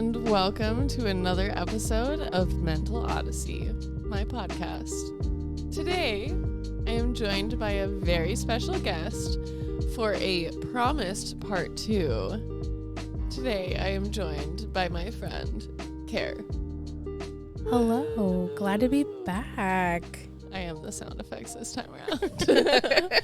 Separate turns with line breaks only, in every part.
and welcome to another episode of Mental Odyssey, my podcast. Today, I am joined by a very special guest for a promised part 2. Today, I am joined by my friend, Care.
Hello, glad to be back.
I am the sound effects this time around.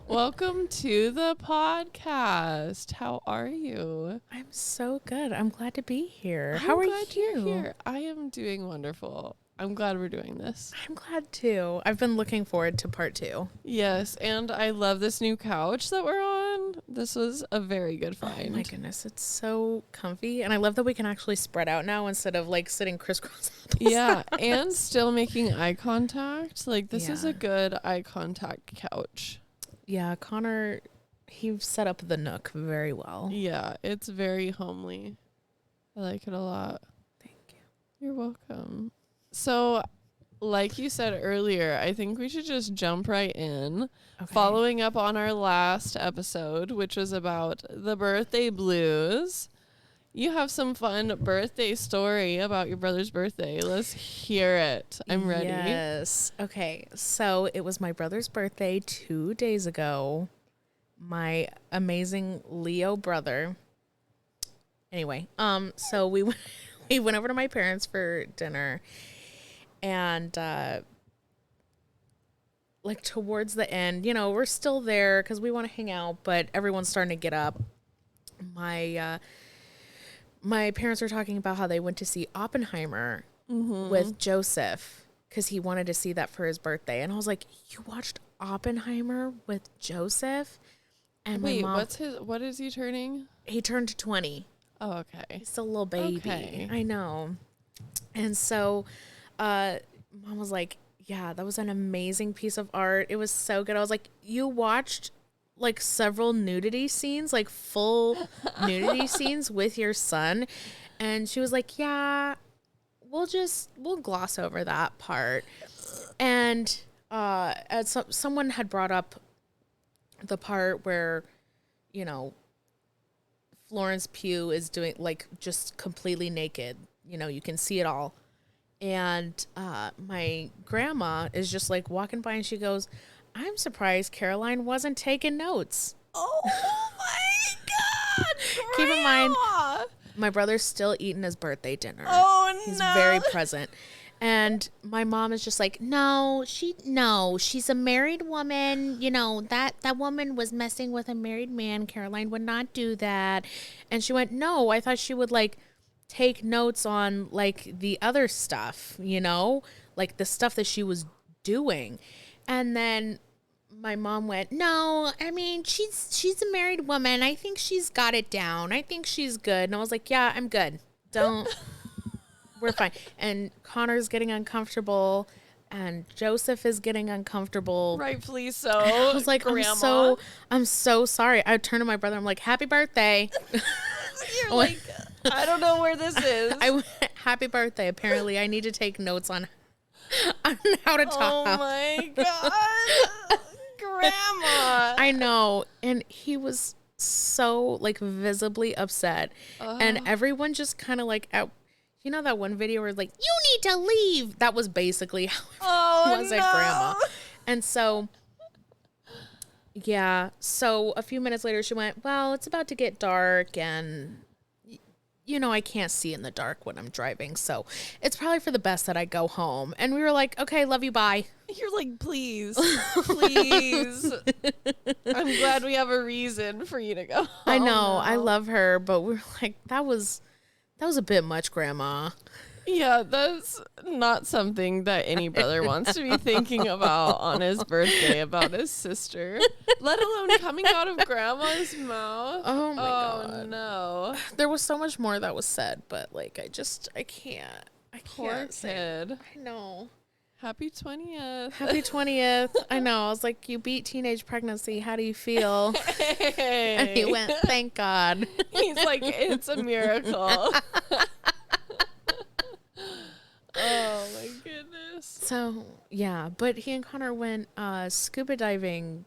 Welcome to the podcast. How are you?
I'm so good. I'm glad to be here. How are you?
Here. I am doing wonderful. I'm glad we're doing this.
I'm glad too. I've been looking forward to part 2.
Yes, and I love this new couch that we're on. This was a very good find.
Oh my goodness, it's so comfy. And I love that we can actually spread out now instead of like sitting crisscross.
Yeah, and still making eye contact. Like this is a good eye contact couch.
Yeah, Connor, he set up the nook very well.
Yeah, it's very homely. I like it a lot.
Thank you.
You're welcome. So, like you said earlier, I think we should just jump right in.
Okay.
Following up on our last episode, which was about the birthday blues. You have some fun birthday story about your brother's birthday. Let's hear it. I'm ready.
Yes. Okay. So it was my brother's birthday 2 days ago. My amazing Leo brother. Anyway, so we went over to my parents for dinner, and like towards the end, you know, we're still there because we want to hang out, but everyone's starting to get up. My parents were talking about how they went to see Oppenheimer with Joseph because he wanted to see that for his birthday. And I was like, you watched Oppenheimer with Joseph? And
Wait,
my mom,
what is he turning?
he turned 20.
Oh, okay.
He's still a little baby.
Okay.
I know. And so mom was like, yeah, that was an amazing piece of art. It was so good. I was like, you watched like several nudity scenes, like full nudity scenes with your son? And she was like, yeah, we'll gloss over that part. And someone had brought up the part where, you know, Florence Pugh is doing like just completely naked. You know, you can see it all. And my grandma is just like walking by and she goes, I'm surprised Caroline wasn't taking notes.
Oh my God!
Keep in mind, my brother's still eating his birthday dinner.
Oh no!
He's very present. And my mom is just like, no, she's a married woman. You know, that woman was messing with a married man. Caroline would not do that. And she went, no, I thought she would like take notes on like the other stuff, you know, like the stuff that she was doing. And then my mom went, no, I mean, she's a married woman. I think she's got it down. I think she's good. And I was like, yeah, I'm good. We're fine. And Connor's getting uncomfortable and Joseph is getting uncomfortable.
Rightfully so.
I was like,
Grandma.
I'm so sorry. I turned to my brother. I'm like, happy birthday.
You're like, I don't know where this is.
I went, happy birthday. Apparently I need to take notes on how to talk.
Oh my God. Grandma.
I know. And he was so like visibly upset. And everyone just kind of like, you know that one video where like, you need to leave. That was basically how it was at Grandma. And so, yeah. So a few minutes later she went, well, it's about to get dark and you know, I can't see in the dark when I'm driving. So it's probably for the best that I go home. And we were like, okay, love you. Bye.
You're like, please, please. I'm glad we have a reason for you to go home.
I know.
Now.
I love her. But we're like, that was a bit much, Grandma.
Yeah, that's not something that any brother wants to be thinking about on his birthday about his sister, let alone coming out of Grandma's mouth.
Oh my God.
Oh no.
There was so much more that was said, but like, I can't.
Poor kid.
I know.
Happy 20th.
Happy 20th. I know. I was like, you beat teenage pregnancy. How do you feel?
Hey.
And he went, thank God.
He's like, it's a miracle. Oh my goodness.
So yeah, but he and Connor went scuba diving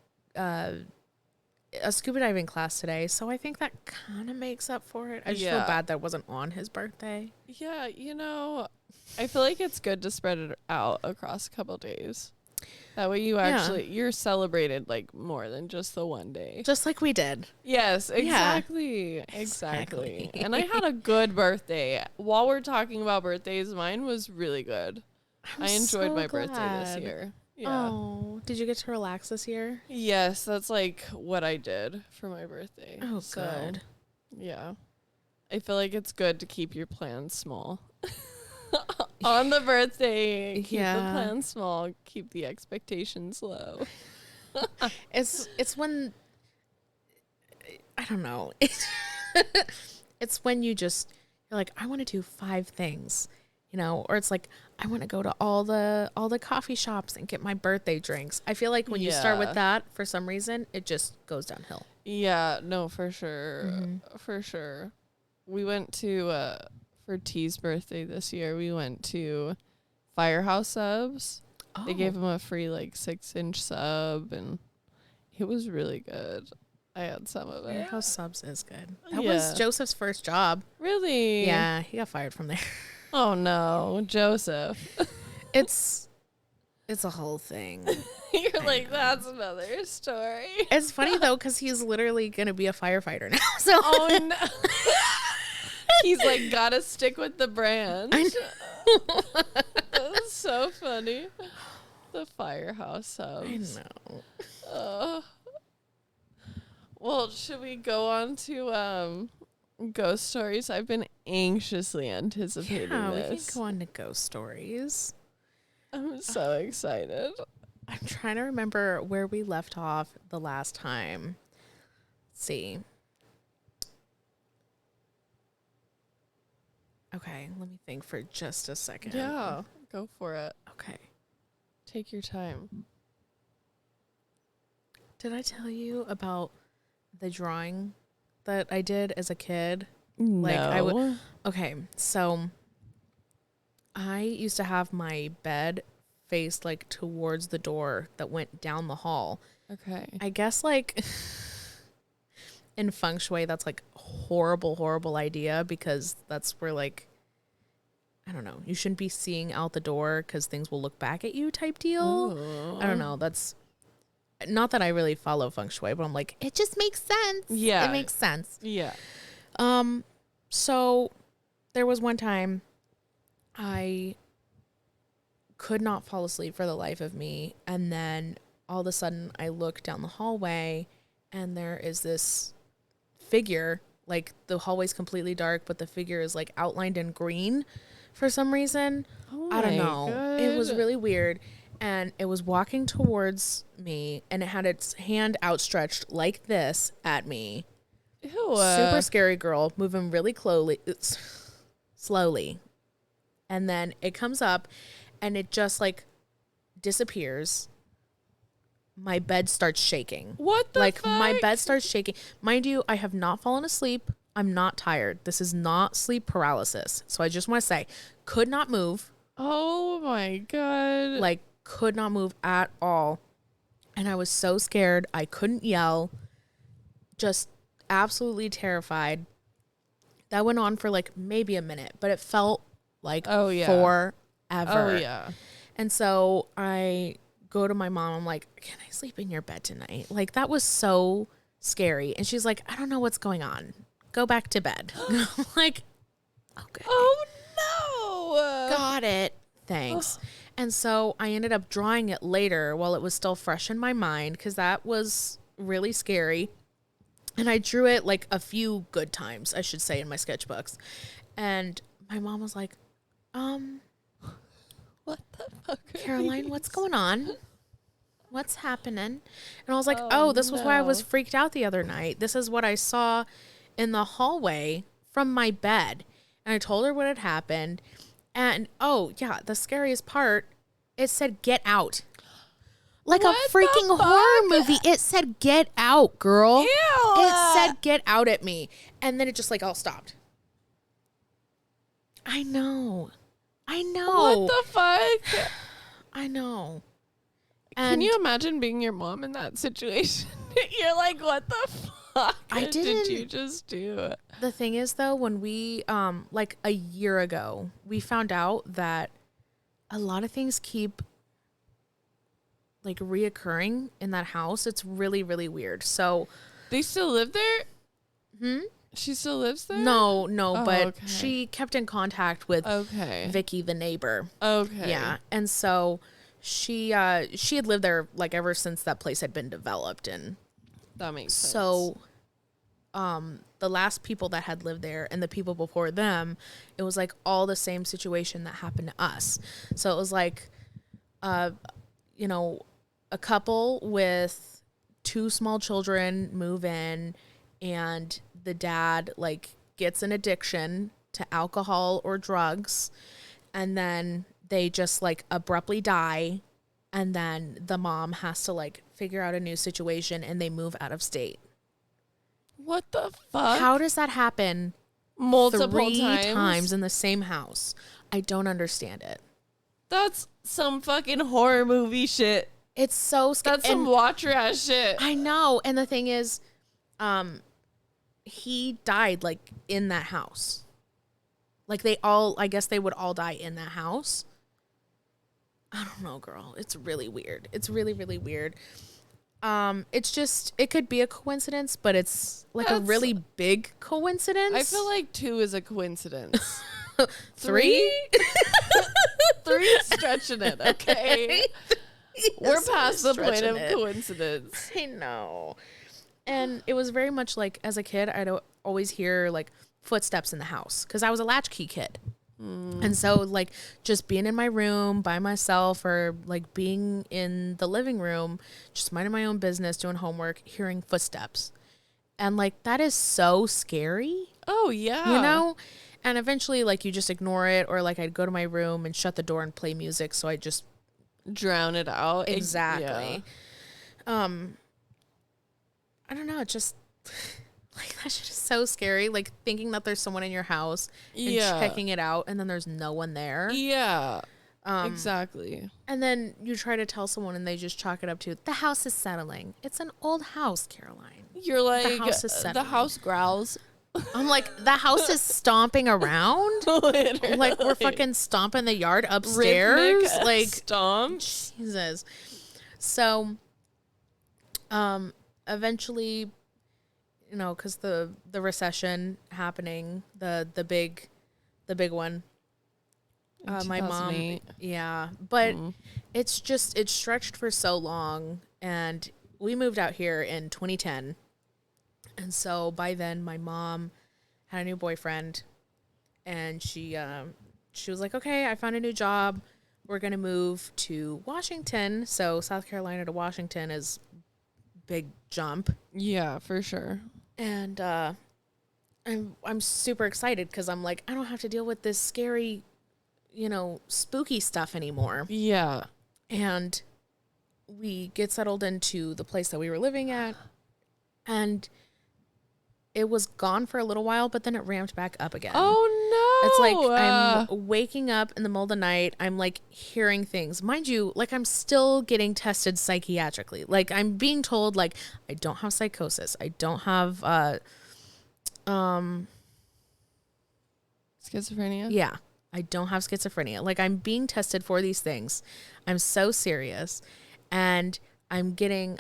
a scuba diving class today, so I think that kind of makes up for it. I just feel bad that it wasn't on his birthday.
Yeah, I feel like it's good to spread it out across a couple days. That way you're celebrated like more than just the one day.
Just like we did.
Yes, exactly. Exactly. And I had a good birthday. While we're talking about birthdays, mine was really good. I enjoyed my birthday this year. Yeah.
Oh, did you get to relax this year?
Yes, that's like what I did for my birthday.
Oh, good.
Yeah. I feel like it's good to keep your plans small. On the birthday, keep the plans small, keep the expectations low.
It's when, I don't know. It's when you're like, I want to do 5 things, or it's like, I want to go to all the coffee shops and get my birthday drinks. I feel like when you start with that, for some reason, it just goes downhill.
Yeah, no, for sure.
Mm-hmm.
For sure. We went to, for T's birthday this year, we went to Firehouse Subs. Oh. They gave him a free 6-inch sub, and it was really good. I had some of it.
Firehouse Subs is good. That was Joseph's first job.
Really?
Yeah, he got fired from there.
Oh no, Joseph.
It's a whole thing.
You're like, that's another story.
It's funny though, because he's literally gonna be a firefighter now. So
oh no. He's like, gotta stick with the brand. That's so funny. The Firehouse Subs.
I know.
Well, should we go on to ghost stories? I've been anxiously anticipating this.
We can go on to ghost stories.
I'm so excited.
I'm trying to remember where we left off the last time. Let's see. Okay, let me think for just a second.
Yeah, go for it.
Okay.
Take your time.
Did I tell you about the drawing that I did as a kid?
No.
Okay, so I used to have my bed faced towards the door that went down the hall.
Okay.
I guess in feng shui, that's horrible idea, because that's where I don't know, you shouldn't be seeing out the door because things will look back at you type deal. Ooh. I don't know. That's not that I really follow feng shui, but I'm like, it just makes sense.
Yeah.
It makes sense.
Yeah.
So there was one time I could not fall asleep for the life of me. And then all of a sudden I look down the hallway and there is this figure, the hallway's completely dark, but the figure is outlined in green for some reason.
Oh
I don't know.
God.
It was really weird. And it was walking towards me and it had its hand outstretched like this at me.
Ew.
Super scary girl, moving really slowly. And then it comes up and it just disappears. My bed starts shaking.
What the fuck?
My bed starts shaking. Mind you, I have not fallen asleep. I'm not tired. This is not sleep paralysis. So I just want to say, could not move.
Oh my God.
Could not move at all. And I was so scared. I couldn't yell. Just absolutely terrified. That went on for maybe a minute, but it felt forever.
Oh yeah.
And so I go to my mom. I'm like, can I sleep in your bed tonight? That was so scary. And she's like, I don't know what's going on. Go back to bed. I'm like, okay.
Oh no.
Got it. Thanks. And so I ended up drawing it later while it was still fresh in my mind, because that was really scary. And I drew it a few good times, I should say, in my sketchbooks. And my mom was like,
what the fuck,
Caroline, what's going on? What's happening? And I was like, this was why I was freaked out the other night. This is what I saw in the hallway from my bed. And I told her what had happened. And, the scariest part, it said, get out. Like what a freaking horror movie. It said, get out, girl.
Ew.
It said, get out at me. And then it just all stopped. I know.
What the fuck?
I know.
Can you imagine being your mom in that situation? You're like, what the fuck did you
didn't-
just do?
The thing is, though, when we, like a year ago, we found out that a lot of things keep like reoccurring in that house. It's really, really weird. So
They still live there?
Hmm?
She still lives there?
no,
Oh,
but
okay.
she kept in contact with
Okay.
Vicky, the neighbor.
Okay.
Yeah. And so she had lived there like ever since that place had been developed. And
That makes sense.
so the last people that had lived there and the people before them, it was like all the same situation that happened to us. So it was like, you know, a couple with 2 small children move in, and the dad like gets an addiction to alcohol or drugs, and then they just like abruptly die, and then the mom has to like figure out a new situation and they move out of state.
What the fuck?
How does that happen
Multiple
3
times?
times in the same house? I don't understand it.
That's some fucking horror movie shit.
It's so scary.
That's some watcher ass shit.
I know. And the thing is, he died like in that house. Like I guess they would all die in that house. I don't know, girl. It's really weird. It's really, really weird. It's just, it could be a coincidence, but it's like a really big coincidence.
I feel like 2 is a coincidence.
3?
3 is stretching it, okay? We're past the point of
it.
coincidence.
I know. And it was very much like, as a kid, I'd always hear like footsteps in the house because I was a latchkey kid. And so like just being in my room by myself, or like being in the living room, just minding my own business, doing homework, hearing footsteps. And like, that is so scary,
Oh, yeah.
you know? And eventually like you just ignore it, or like I'd go to my room and shut the door and play music. So I just
Drown it out.
Exactly.
Yeah.
I don't know. It just like that shit is so scary. Like thinking that there's someone in your house and
Yeah.
checking it out, and then there's no one there.
Yeah. Exactly.
And then you try to tell someone, and they just chalk it up to the house is settling. It's an old house, Caroline.
You're like,
house is
the
settling.
house growls.
I'm like, the house is stomping around.
Literally.
Like we're fucking stomping the yard upstairs.
Rhythmic
Like
stomps.
Jesus. So, eventually, you know, because the recession happening, the big one. My mom,
2008.
yeah, but it stretched for so long, and we moved out here in 2010, and so by then my mom had a new boyfriend, and she was like, okay, I found a new job. We're going to move to Washington. So South Carolina to Washington is big jump.
Yeah, for sure.
And I'm super excited because I'm like, I don't have to deal with this scary, you know, spooky stuff anymore.
Yeah.
And we get settled into the place that we were living at, and it was gone for a little while, but then it ramped back up again.
Oh, no.
It's like I'm waking up in the middle of the night. I'm like hearing things. Mind you, like I'm still getting tested psychiatrically. Like I'm being told like I don't have psychosis. I don't have
schizophrenia?
yeah. I don't have schizophrenia. Like I'm being tested for these things. I'm so serious. And I'm getting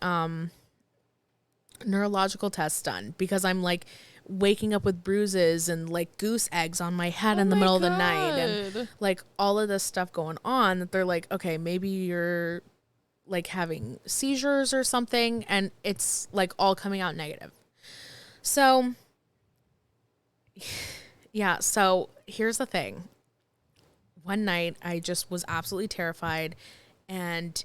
neurological tests done because I'm like waking up with bruises and like goose eggs on my head in the middle of the night, and like all of this stuff going on that they're like, okay, maybe you're like having seizures or something, and it's like all coming out negative. So yeah, so here's the thing. One night I just was absolutely terrified, and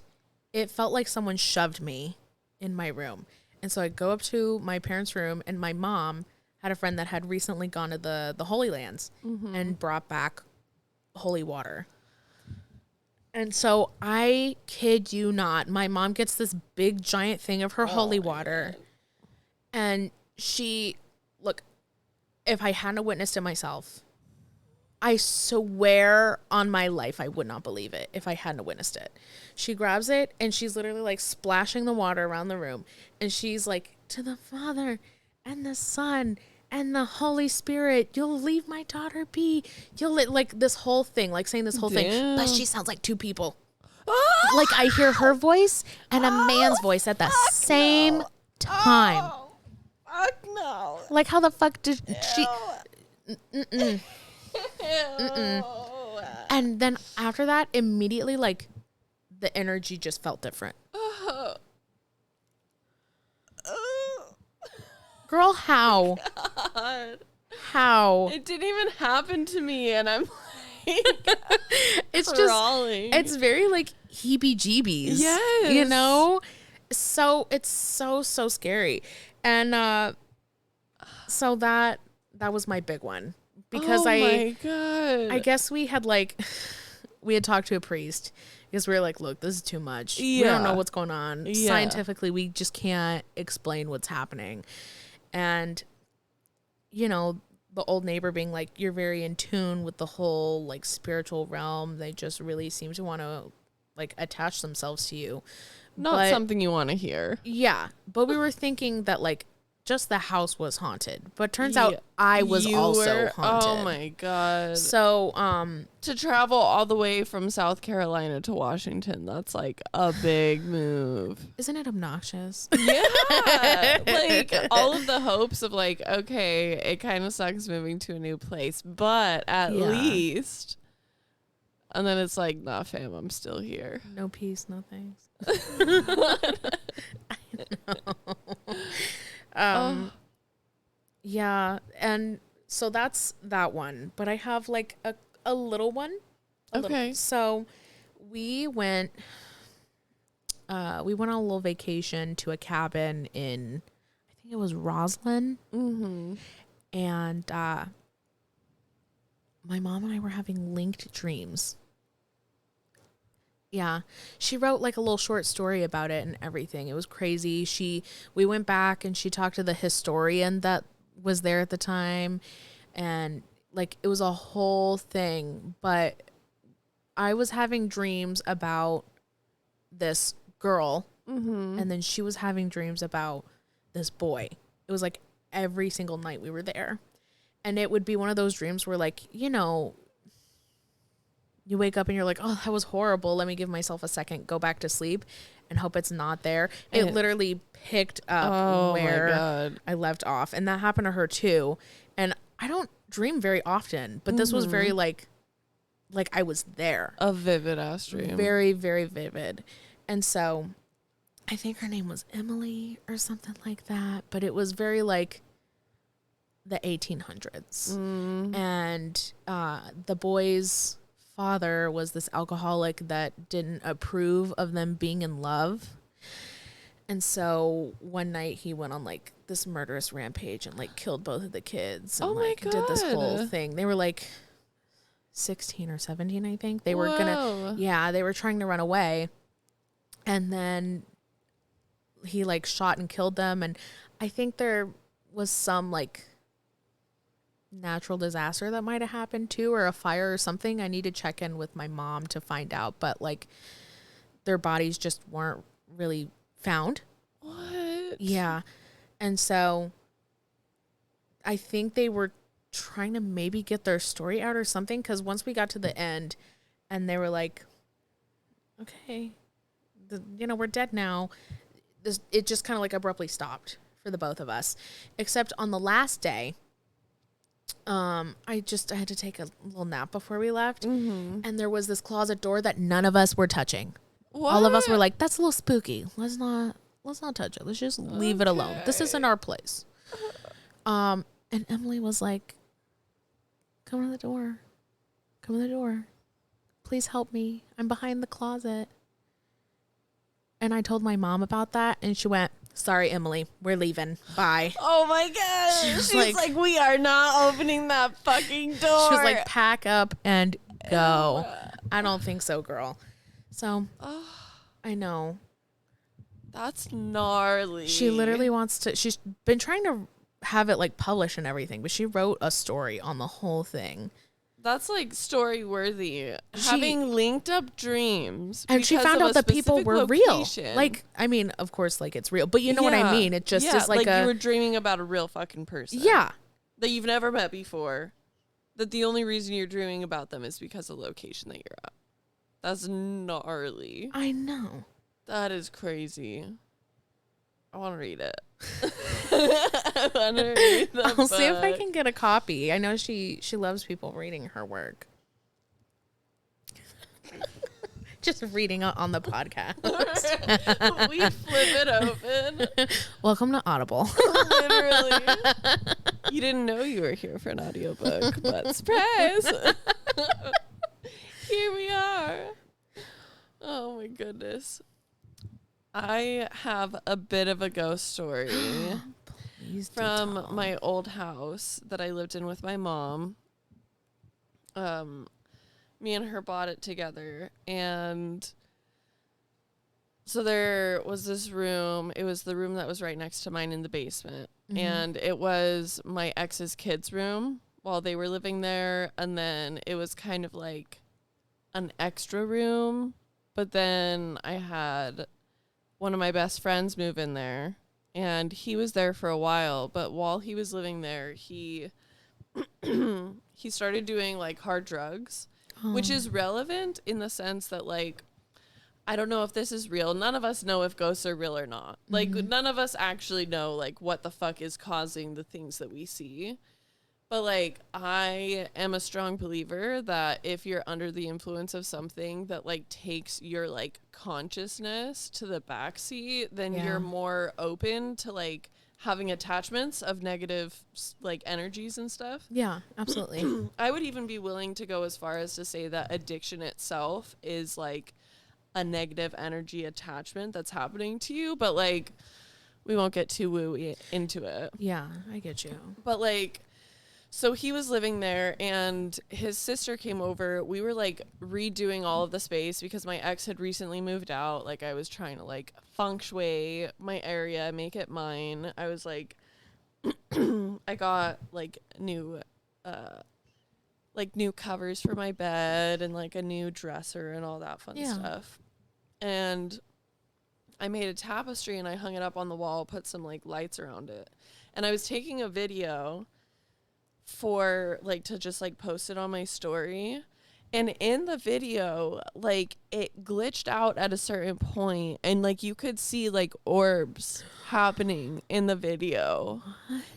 it felt like someone shoved me in my room. And so I go up to my parents' room, and my mom had a friend that had recently gone to the Holy Lands and brought back holy water. And so I kid you not, my mom gets this big giant thing of her holy water. And she, look, if I hadn't witnessed it myself, I swear on my life, I would not believe it if I hadn't witnessed it. She grabs it and she's literally like splashing the water around the room. And she's like, to the Father and the Son and the Holy Spirit, you'll leave my daughter be. Like this whole thing, like saying this whole thing. But she sounds like two people. Like I hear her voice and a man's voice at the same time.
Fuck no.
Like how the fuck did she... And then after that, immediately, like, the energy just felt different. Girl, how?
God.
How?
It didn't even happen to me, and I'm like,
it's
crawling.
Just, it's very like heebie-jeebies.
Yes.
You know? So, it's so scary. And, so that was my big one. Because
my God.
I guess we had talked to a priest because we were like, look, this is too much.
Yeah.
We don't know what's going on.
Yeah.
Scientifically, we just can't explain what's happening. And, you know, the old neighbor being like, you're very in tune with the whole like spiritual realm. They just really seem to want to like attach themselves to you.
Not something you want to hear.
Yeah. But we were thinking that like, just the house was haunted, but turns out I was also haunted.
Oh my God.
So,
to travel all the way from South Carolina to Washington, that's like a big move.
Isn't it obnoxious?
Yeah. Like all of the hopes of like, okay, it kind of sucks moving to a new place, but at least. And then it's like, nah, fam, I'm still here.
No peace, no thanks. I know. Yeah, and so that's that one. But I have like a little one.
Okay.
So we went on a little vacation to a cabin in, I think it was Roslyn.
Mm-hmm.
And my mom and I were having linked dreams. Yeah. She wrote like a little short story about it and everything. It was crazy. We went back and she talked to the historian that was there at the time, and like it was a whole thing. But I was having dreams about this girl, and then she was having dreams about this boy. It was like every single night we were there. And it would be one of those dreams where like, you know, you wake up and you're like, oh, that was horrible. Let me give myself a second, go back to sleep and hope it's not there. It literally picked up where I left off. And that happened to her too. And I don't dream very often, but this was very like I was there.
A vivid ass dream.
Very, very vivid. And so I think her name was Emily or something like that. But it was very like the 1800s. And the boy's father was this alcoholic that didn't approve of them being in love. And so one night he went on like this murderous rampage and like killed both of the kids and did this whole thing. They were like 16 or 17, I think. They were they were trying to run away. And then he like shot and killed them. And I think there was some like natural disaster that might have happened too, or a fire or something. I need to check in with my mom to find out, but like their bodies just weren't really found.
What?
Yeah. And so I think they were trying to maybe get their story out or something, because once we got to the end and they were like, okay, we're dead now, it just kind of like abruptly stopped for the both of us, except on the last day. I had to take a little nap before we left, and there was this closet door that none of us were touching. What? All of us were like, that's a little spooky. Let's not touch it. Let's just leave it alone. This isn't our place. And Emily was like, come to the door. Come to the door. Please help me. I'm behind the closet. And I told my mom about that, and she went, sorry, Emily, we're leaving. Bye.
Oh my God. She's like, we are not opening that fucking door.
She was like, pack up and go. I don't think so, girl. So, I know.
That's gnarly.
She literally she's been trying to have it like published and everything, but she wrote a story on the whole thing.
That's like story worthy. Having linked up dreams.
And she found out that people were real. Like, I mean, of course, like it's real, but you know what I mean? It just is like
you were dreaming about a real fucking person.
Yeah.
That you've never met before. That the only reason you're dreaming about them is because of the location that you're at. That's gnarly.
I know.
That is crazy. I want to read it. I want to read the book.
See if I can get a copy. I know she loves people reading her work. Just reading it on the podcast.
We flip it open.
Welcome to Audible.
Literally. You didn't know you were here for an audiobook, but surprise. Here we are. Oh my goodness. I have a bit of a ghost story from my old house that I lived in with my mom. Me and her bought it together, and so there was this room. It was the room that was right next to mine in the basement, and it was my ex's kids' room while they were living there, and then it was kind of like an extra room, but then I had one of my best friends move in there, and he was there for a while, but while he was living there, he started doing like hard drugs, which is relevant in the sense that, like, I don't know if this is real. None of us know if ghosts are real or not. Like, none of us actually know, like, what the fuck is causing the things that we see. But, like, I am a strong believer that if you're under the influence of something that, like, takes your, like, consciousness to the backseat, then you're more open to, like, having attachments of negative, like, energies and stuff.
Yeah, absolutely.
I would even be willing to go as far as to say that addiction itself is, like, a negative energy attachment that's happening to you. But, like, we won't get too woo into it.
Yeah, I get you.
But, like, so he was living there, and his sister came over. We were, like, redoing all of the space because my ex had recently moved out. Like, I was trying to, like, feng shui my area, make it mine. I was, like, I got, like, new covers for my bed and, like, a new dresser and all that fun stuff. And I made a tapestry, and I hung it up on the wall, put some, like, lights around it. And I was taking a video for, like, to just, like, post it on my story, and in the video, like, it glitched out at a certain point, and, like, you could see, like, orbs happening in the video.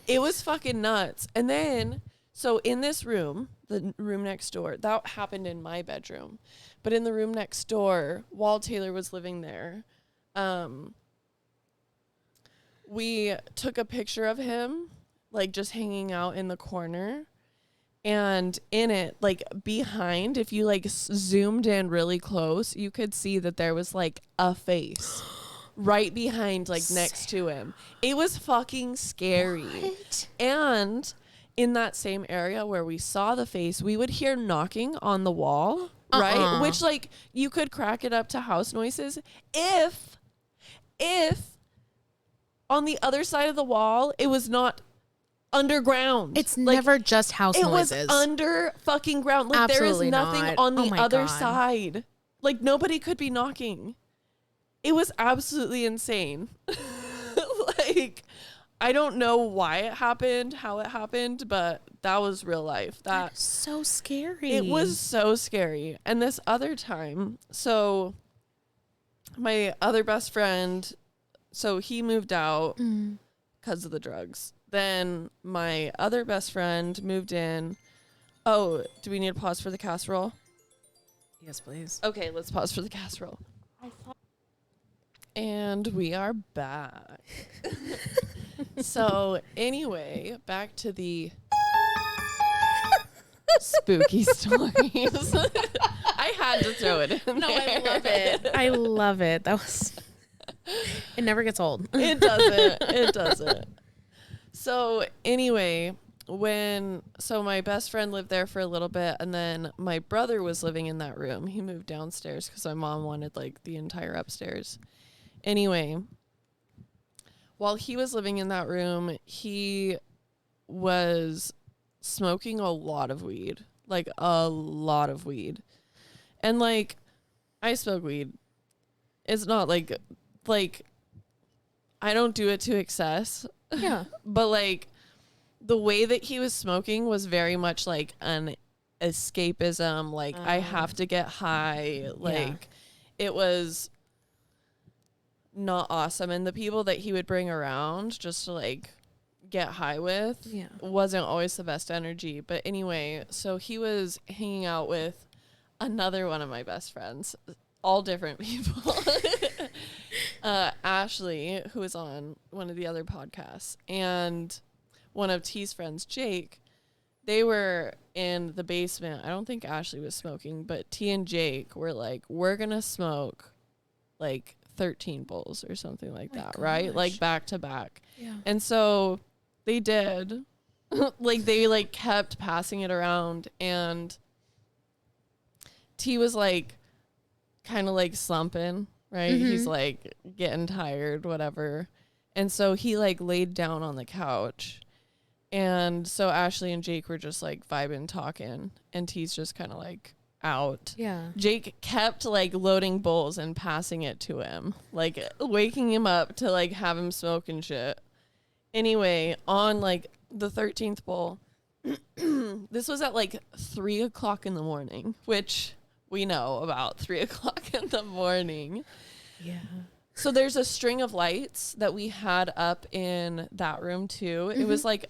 It was fucking nuts. And then, so in this room, the room next door, that happened in my bedroom, but in the room next door, while Taylor was living there, we took a picture of him, like, just hanging out in the corner, and in it, like, behind, if you, like, zoomed in really close, you could see that there was, like, a face right behind, like, next to him. It was fucking scary. What? And in that same area where we saw the face, we would hear knocking on the wall, right? Which, like, you could crack it up to house noises if on the other side of the wall, it was not underground.
It's like, never just house noises.
It was under fucking ground. Like,
absolutely
there is nothing
not.
on the other side. Like, nobody could be knocking. It was absolutely insane. Like, I don't know why it happened, how it happened, but that was real life.
That's so scary.
It was so scary. And this other time, so my other best friend, so he moved out because of the drugs. Then my other best friend moved in. Oh, do we need to pause for the casserole?
Yes, please.
Okay, let's pause for the casserole. And we are back. So anyway, back to the spooky stories. I had to throw it in there.
I love it. I love it. That was... It never gets old.
It doesn't. It doesn't. So anyway, so my best friend lived there for a little bit, and then my brother was living in that room. He moved downstairs because my mom wanted, like, the entire upstairs. Anyway, while he was living in that room, he was smoking a lot of weed. like a lot of weed. And like I smoke weed. It's not like I don't do it to excess.
Yeah.
But like the way that he was smoking was very much like an escapism. Like I have to get high. Like it was not awesome. And the people that he would bring around just to like get high with wasn't always the best energy. But anyway, so he was hanging out with another one of my best friends, all different people. Ashley, who was on one of the other podcasts, and one of T's friends, Jake. They were in the basement. I don't think Ashley was smoking, but T and Jake were like, we're gonna smoke like 13 bowls or something like that, right? Like back to back. Yeah. And so they did. Like they like kept passing it around, and T was like kind of like slumping, right? Mm-hmm. He's like getting tired, whatever. And so he like laid down on the couch. And so Ashley and Jake were just like vibing, talking, and T's just kind of like out. Yeah. Jake kept like loading bowls and passing it to him, like waking him up to like have him smoke and shit. Anyway, on like the 13th bowl, this was at like 3 o'clock in the morning, which we know about 3 o'clock in the morning. Yeah. So there's a string of lights that we had up in that room too. Mm-hmm. It was like,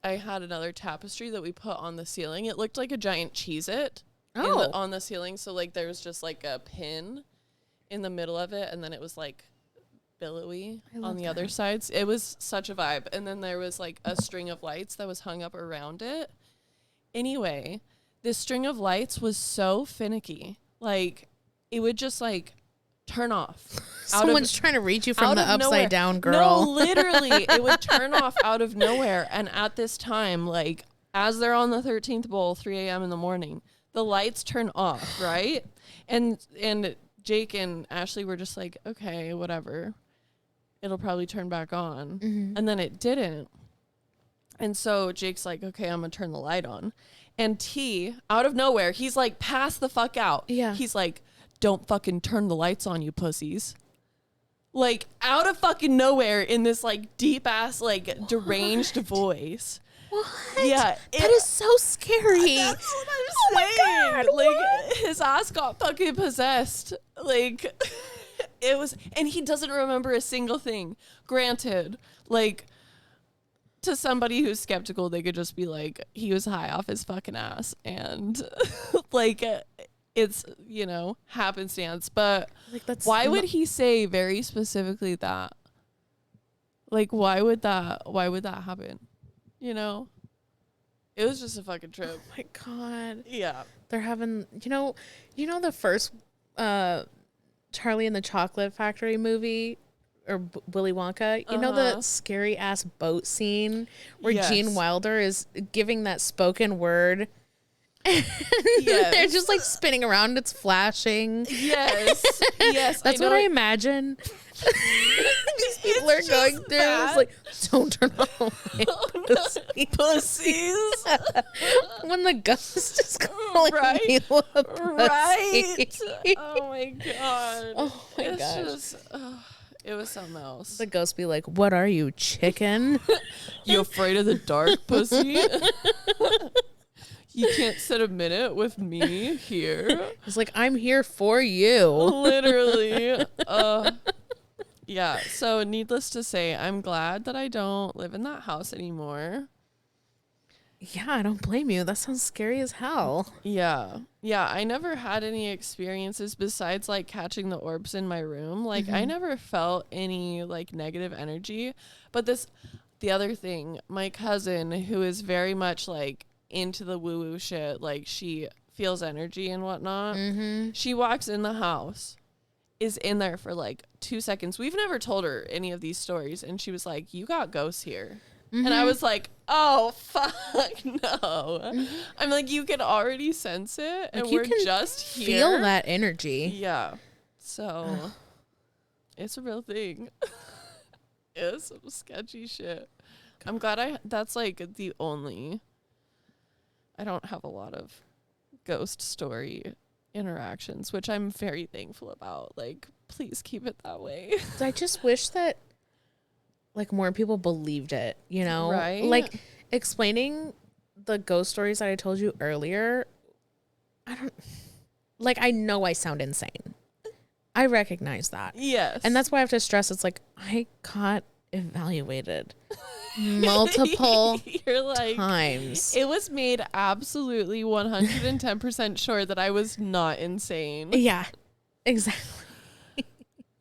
I had another tapestry that we put on the ceiling. It looked like a giant Cheez-It on the ceiling. So like there was just like a pin in the middle of it, and then it was like billowy on the other sides. It was such a vibe. And then there was like a string of lights that was hung up around it. Anyway, this string of lights was so finicky. Like it would just like turn off.
Someone's trying to reach you from the upside down, girl.
No, literally, it would turn off out of nowhere. And at this time, like as they're on the 13th bowl, 3 a.m. in the morning, the lights turn off, right? And Jake and Ashley were just like, okay, whatever. It'll probably turn back on. Mm-hmm. And then it didn't. And so Jake's like, okay, I'm going to turn the light on. And T, out of nowhere, he's like, pass the fuck out. Yeah. He's like, don't fucking turn the lights on, you pussies. Like, out of fucking nowhere in this, like, deep-ass, like, deranged voice.
What? Yeah. That is so scary.
That's what I'm saying. My God, like, what? His ass got fucking possessed. Like, it was... And he doesn't remember a single thing. Granted, like, to somebody who's skeptical, they could just be like, he was high off his fucking ass. And, like... it's, you know, happenstance, but like why would he say very specifically that? Like, why would that happen? You know? It was just a fucking trip.
Oh my God.
Yeah.
They're having, you know the first Charlie and the Chocolate Factory movie, or Willy Wonka, you know the scary ass boat scene where Gene Wilder is giving that spoken word. Yes. They're just like spinning around, it's flashing.
Yes. Yes.
That's what I imagine. These people are going through. It's like, don't turn off
pussies.
When the ghost is calling you a pussy.
Right. Oh my God.
Oh my gosh.
Just, it was something else.
The ghost be like, what are you, chicken?
You afraid of the dark, pussy? You can't sit a minute with me here.
It's like, I'm here for you.
Literally. Yeah. So needless to say, I'm glad that I don't live in that house anymore.
Yeah, I don't blame you. That sounds scary as hell.
Yeah. Yeah. I never had any experiences besides like catching the orbs in my room. Like I never felt any like negative energy. But the other thing, my cousin, who is very much like into the woo-woo shit, like she feels energy and whatnot, she walks in the house, is in there for like 2 seconds. We've never told her any of these stories, and she was like, you got ghosts here. And I was like, oh fuck no. I'm like, you can already sense it, and like we're just here,
feel that energy.
Yeah. So it's a real thing. It's some sketchy shit. I'm glad that's like the only... I don't have a lot of ghost story interactions, which I'm very thankful about. Like, please keep it that way.
I just wish that like more people believed it, you know?
Right?
Like explaining the ghost stories that I told you earlier, I know I sound insane. I recognize that.
Yes.
And that's why I have to stress it's like I got evaluated multiple
You're like,
times.
it was made absolutely 110% sure that I was not insane.
Yeah, exactly.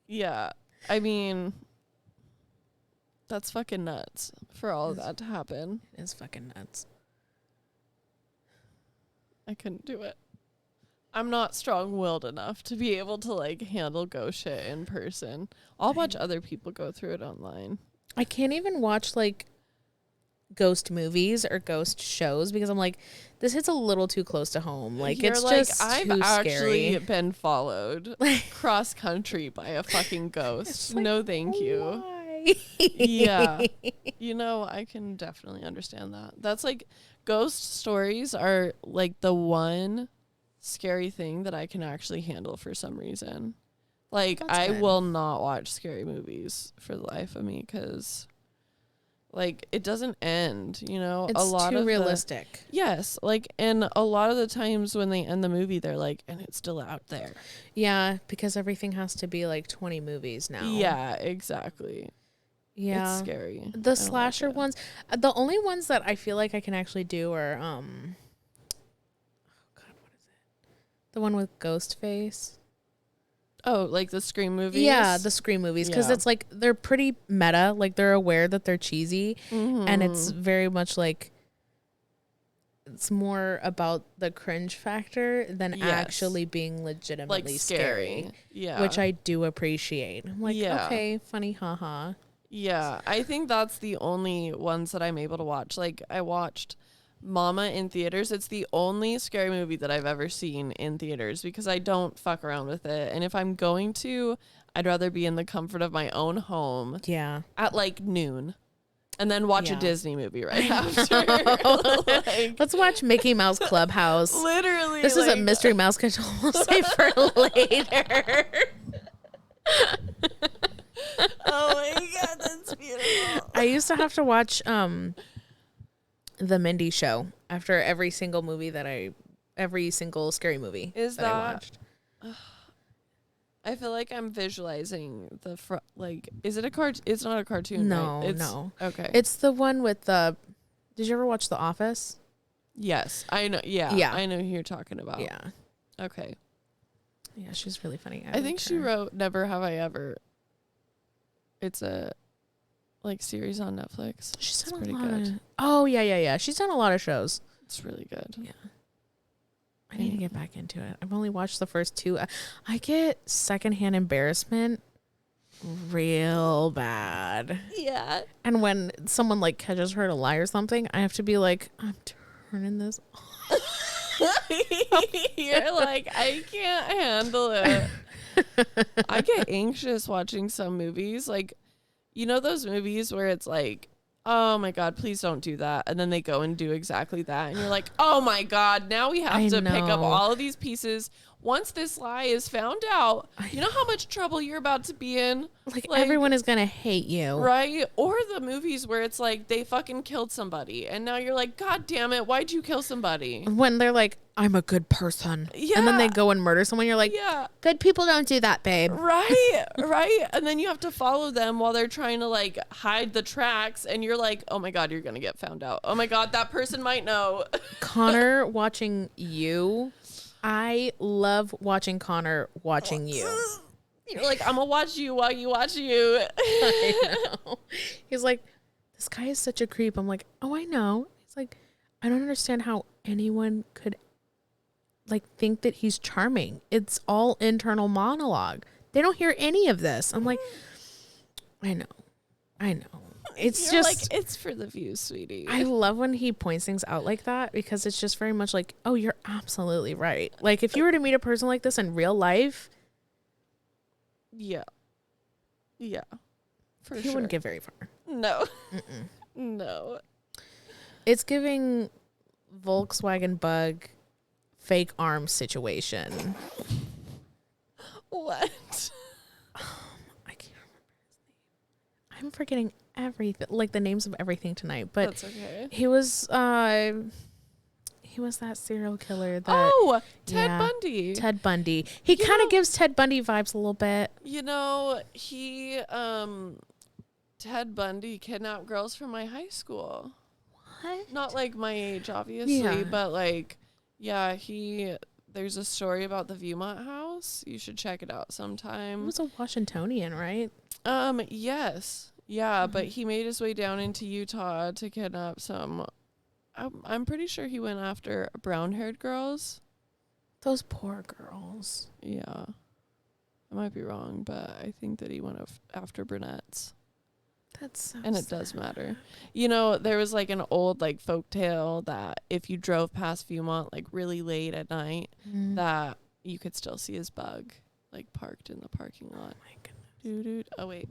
Yeah. I mean, that's fucking nuts for all of that to happen.
It's fucking nuts.
I couldn't do it. I'm not strong-willed enough to be able to like handle ghost shit in person. I'll watch other people go through it online.
I can't even watch like ghost movies or ghost shows because I'm like, this hits a little too close to home. Like,
You're
it's
like,
just
I've
too
actually
scary.
been followed cross country by a fucking ghost.
Like,
no, thank you.
why?
Yeah. You know, I can definitely understand that. That's like, ghost stories are like the one scary thing that I can actually handle for some reason. Like,
That's
I
good.
will not watch scary movies for the life of me because, like, it doesn't end, you know?
It's
a lot
too
of
realistic.
yes, like, and a lot of the times when they end the movie, they're like, and it's still out there.
Yeah, because everything has to be like 20 movies now.
Yeah, exactly.
Yeah.
It's scary. I
The
don't
slasher
like it.
ones, the only ones that I feel like I can actually do are oh God, what is it? The one with Ghostface.
Oh, like the Scream movies?
Yeah, the Scream movies, because
Yeah.
it's like they're pretty meta. Like they're aware that they're cheesy, and it's very much like it's more about the cringe factor than
Yes.
actually being legitimately
like
scary.
Yeah.
Which I do appreciate. I'm like,
Yeah.
okay, funny, haha.
Yeah, I think that's the only ones that I'm able to watch. Like, I watched Mama in theaters. It's the only scary movie that I've ever seen in theaters because I don't fuck around with it. And if I'm going to, I'd rather be in the comfort of my own home
Yeah.
at like noon and then watch a
Yeah.
Disney movie right after. Like,
Let's watch Mickey Mouse Clubhouse.
literally.
This is a
like,
mystery mouse control. We'll save for later.
Oh my God, that's beautiful.
I used to have to watch the Mindy Show after every single scary movie
Is
I
that
watched.
I feel like I'm visualizing the like, is it a cart? It's not a cartoon,
No,
right?
no.
Okay.
It's the one with the. Did you ever watch The Office?
Yes, I know. Yeah,
Yeah.
I know who you're talking about.
Yeah.
Okay.
Yeah, she's really funny.
I think she wrote Never Have I Ever. It's a like series on Netflix.
She's
It's
done
pretty
a lot
good.
of. Oh yeah. She's done a lot of shows.
It's really good.
Yeah. I need to get back into it. I've only watched the first two. I get secondhand embarrassment real bad.
Yeah.
And when someone like catches her to lie or something, I have to be like, I'm turning this off.
You're like, I can't handle it. I get anxious watching some movies. Like, you know those movies where it's like, oh my God, please don't do that. And then they go and do exactly that. And you're like, oh my God, now we have to pick up
know.
all of these pieces. Once this lie is found out, you know how much trouble you're about to be in?
Like everyone is going to hate you.
Right? Or the movies where it's like they fucking killed somebody. And now you're like, God damn it, why'd you kill somebody?
When they're like, I'm a good person.
Yeah.
And then they go and murder someone. You're like,
Yeah.
good people don't do that, babe.
Right, right. And then you have to follow them while they're trying to like hide the tracks. And you're like, oh my God, you're going to get found out. Oh my God, that person might know.
Connor watching you. I love watching Connor watching you.
You're like, I'm going to watch you while you watch you.
I know. He's like, this guy is such a creep. I'm like, oh, I know. He's like, I don't understand how anyone could like think that he's charming. It's all internal monologue. They don't hear any of this. I'm like, I know. It's
You're
just
like, it's for the views, sweetie.
I love when he points things out like that because it's just very much like, oh, you're absolutely right. Like if you were to meet a person like this in real life,
Yeah. Yeah. For
he
sure.
wouldn't get very far.
No. No.
It's giving Volkswagen Bug fake arm situation.
What?
I can't remember his name. I'm forgetting everything, like the names of everything tonight. But
that's okay.
he was that serial killer.
Ted Bundy.
Ted Bundy. He kind of gives Ted Bundy vibes a little bit.
He Ted Bundy kidnapped girls from my high school.
What?
Not like my age, obviously, but like, yeah, there's a story about the Viewmont house. You should check it out sometime.
He was a Washingtonian, right?
Yes. Yeah, but he made his way down into Utah to kidnap some. I'm pretty sure he went after brown-haired girls.
Those poor girls.
Yeah. I might be wrong, but I think that he went after brunettes.
That's so
And it does matter. You know, there was like an old like folk tale that if you drove past Viewmont like really late at night, that you could still see his bug like parked in the parking lot.
Oh my goodness.
Dude. Oh wait.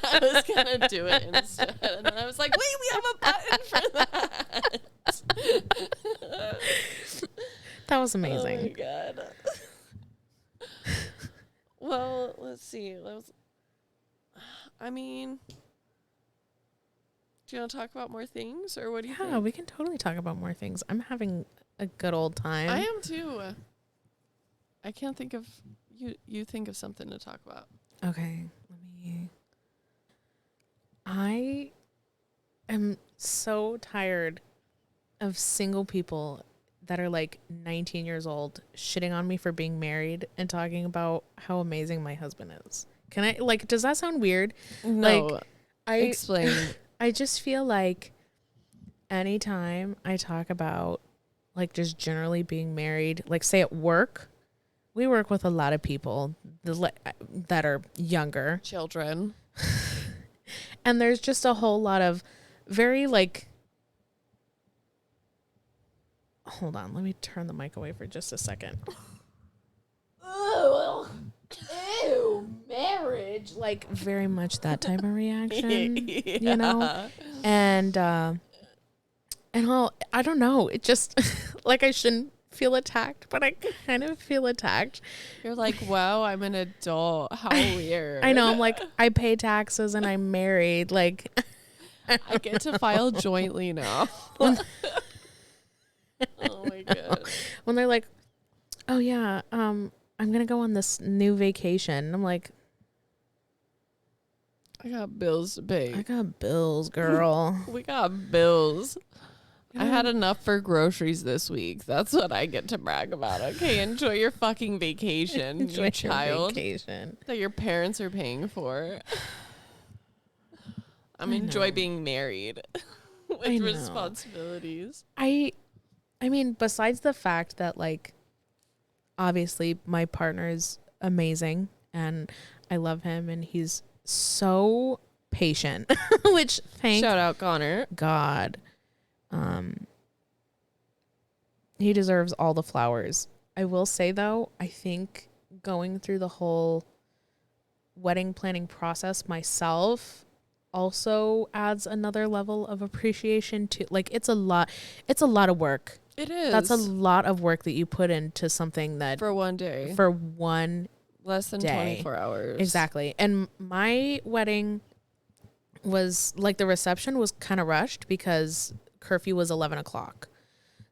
I was gonna do it instead, and then I was like, wait, we have a button for that.
That was amazing.
Oh my god. Well, let's see. I mean, do you want to talk about more things, or what do you think?
Yeah, we can totally talk about more things. I'm having a good old time.
I am too. I can't think of you think of something to talk about.
Okay, I am so tired of single people that are like 19 years old shitting on me for being married and talking about how amazing my husband is. Can I, like, does that sound weird?
No.
Like,
explain.
I just feel like anytime I talk about like just generally being married, like say at work, we work with a lot of people that are younger.
Children.
And there's just a whole lot of very like, hold on, let me turn the mic away for just a second. Ew, marriage. Like very much that type of reaction, you know? And I don't know. It just like I shouldn't feel attacked, but I kind of feel attacked.
You're like, wow, I'm an adult. How weird.
I know. I'm like, I pay taxes and I'm married. Like,
I get to file jointly now. Oh my god.
When they're like, oh yeah, I'm gonna go on this new vacation. I'm like,
I got bills to pay.
I got bills, girl.
We got bills. I had enough for groceries this week. That's what I get to brag about. Okay, enjoy your fucking vacation,
Enjoy
you child.
vacation
That your parents are paying for. Enjoy being married with responsibilities.
I mean, besides the fact that like, obviously my partner is amazing and I love him and he's so patient, which thank
Shout out Connor.
God. He deserves all the flowers. I will say though, I think going through the whole wedding planning process myself also adds another level of appreciation to, like, it's a lot of work.
It is.
That's a lot of work that you put into something that
for one day.
For one
less than
day.
24 hours.
Exactly. And my wedding was like, the reception was kind of rushed because curfew was 11 o'clock.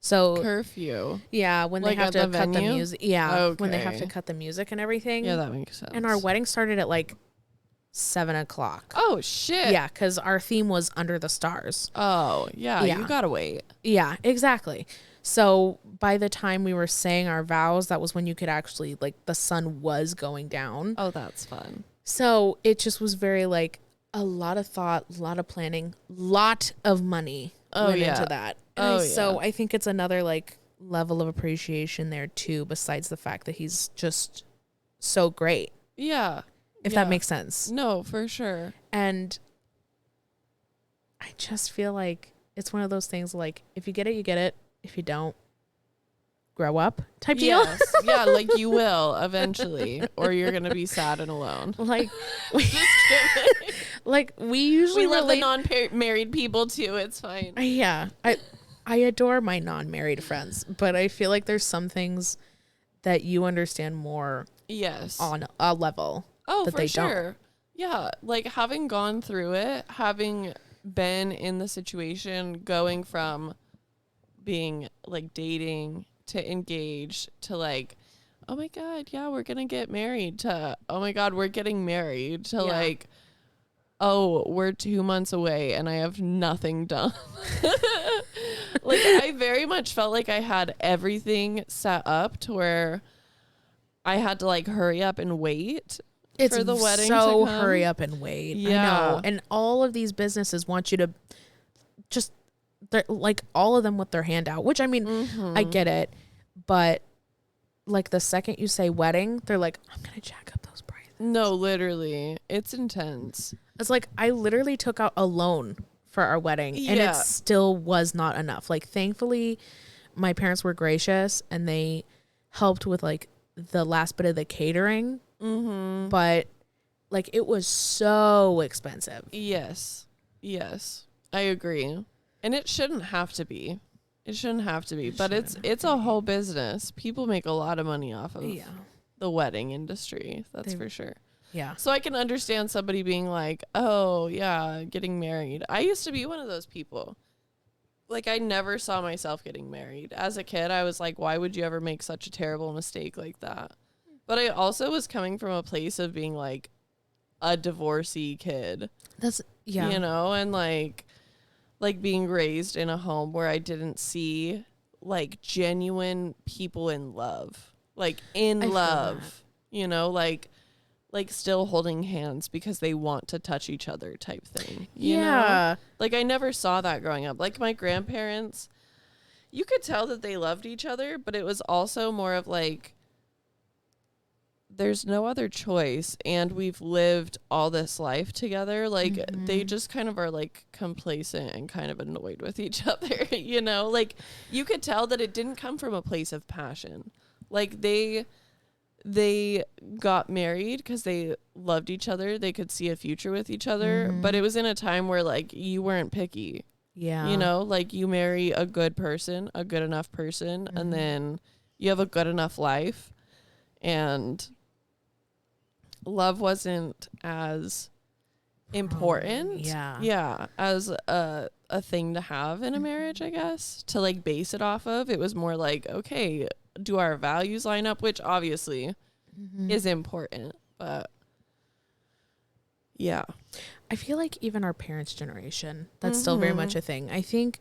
So
curfew.
Yeah, when
like
they have to cut the
venue?
music. Yeah,
Okay.
when they have to cut the music and everything.
Yeah, that makes sense.
And our wedding started at like 7 o'clock.
Oh shit.
Yeah, because our theme was Under the Stars.
Oh yeah, you gotta wait.
Yeah, exactly. So by the time we were saying our vows, that was when you could actually, like, the sun was going down.
Oh, that's fun.
So it just was very like a lot of thought, a lot of planning, lot of money went into that. So I think it's another like level of appreciation there too, besides the fact that he's just so great.
Yeah.
If that makes sense.
No, for sure.
And I just feel like it's one of those things like, if you get it, you get it. If you don't, grow up type deal.
Yes. Yeah, like you will eventually, or you're going to be sad and alone.
Like,
Just kidding.
like we usually
we love the non-married people too. It's fine.
Yeah. I adore my non-married friends, but I feel like there's some things that you understand more
Yes.
on a level
Oh,
that
for
they
sure.
don't.
Yeah, like having gone through it, having been in the situation, going from being like dating to engaged to like, oh my God, yeah, we're gonna get married to, oh my God, we're getting married to like, oh, we're 2 months away and I have nothing done. Like I very much felt like I had everything set up to where I had to like hurry up and wait
It's
for the wedding
so
to come.
hurry up and wait.
Yeah.
I know. And all of these businesses want you to just, they're like all of them with their hand out, which I mean, I get it. But like the second you say wedding, they're like, I'm going to jack up those prices.
No, literally. It's intense.
It's like I literally took out a loan for our wedding and it still was not enough. Like thankfully my parents were gracious and they helped with like the last bit of the catering. But like it was so expensive.
Yes. Yes. I agree. And it shouldn't have to be. It shouldn't have to be. But it's a whole business. People make a lot of money off of the wedding industry. That's for sure.
Yeah.
So I can understand somebody being like, oh, yeah, getting married. I used to be one of those people. Like, I never saw myself getting married. As a kid, I was like, why would you ever make such a terrible mistake like that? But I also was coming from a place of being, like, a divorcee kid.
That's, yeah.
You know, and, like being raised in a home where I didn't see, like, genuine people in love. Like, in love. You know, like still holding hands because they want to touch each other type thing. You know? Like I never saw that growing up. Like my grandparents, you could tell that they loved each other, but it was also more of like, there's no other choice. And we've lived all this life together. Like they just kind of are like complacent and kind of annoyed with each other, you know, like you could tell that it didn't come from a place of passion. Like they got married because they loved each other. They could see a future with each other. But it was in a time where, like, you weren't picky.
Yeah.
You know, like, you marry a good person, a good enough person, and then you have a good enough life. And love wasn't as important. Yeah, as a thing to have in a marriage, I guess, to, like, base it off of. It was more like, okay, do our values line up, which obviously is important, but yeah.
I feel like even our parents' generation, that's still very much a thing. I think